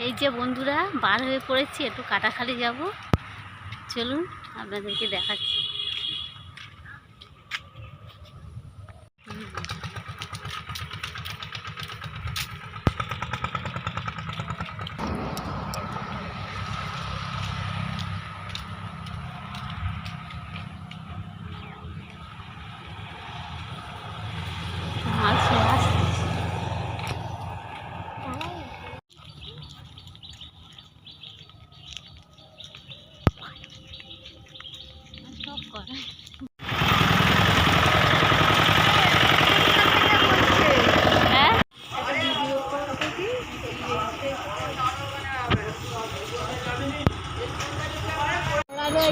এই যে বন্ধুরা বার হয়ে পড়েছি, একটু কাটাখালি যাব। চলুন আপনাদেরকে দেখাচ্ছি।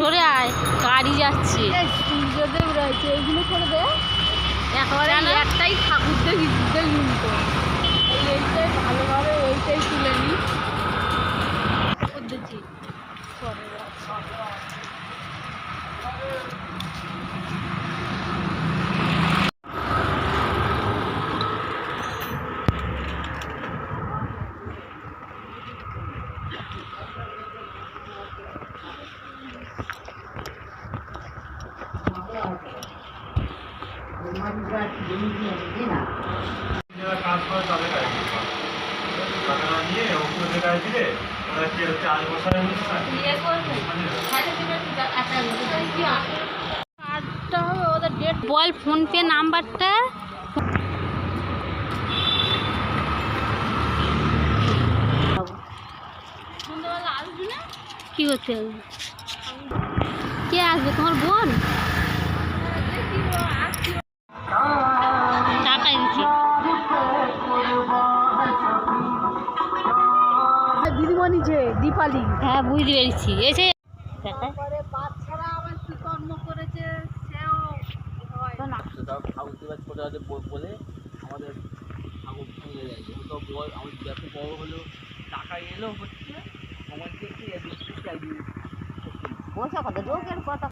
সরে আয়, গাড়ি যাচ্ছে। সূর্যদেব রয়েছে, ওইগুলো করে দে। একেবারে একটাই ঠাকুর দেখি কিন্তু এইটাই ভালোভাবে ওইটাই তুলে নিই। পদ্ধতি বল ফোনপে নাম্বারটা। কি করতে হবে? কে আসবে? তোমার বোন? টাকাই দিচ্ছি। দিদিমণি যে দীপালি, হ্যাঁ বুঝতে পেরেছি। এসে বাচ্চারা আবার কি কর্ম করেছে সেও বলে আমাদের ঠাকুর ভেঙে যায়। তো আমার যত বড় হলো টাকা এলো হচ্ছে আমার থেকে বসে কথা যোগের কথা।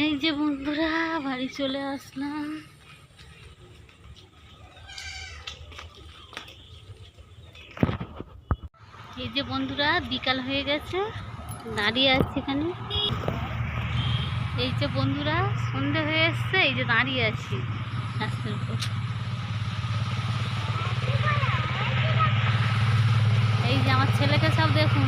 এই যে বন্ধুরা বাড়ি চলে আসলাম। এই যে বন্ধুরা বিকাল হয়ে গেছে, দাঁড়িয়ে আছি এখানে। এই যে বন্ধুরা সন্ধে হয়ে এসছে, এই যে দাঁড়িয়ে আছি রাস্তার উপর। এই যে আমার ছেলেকে সব দেখুন।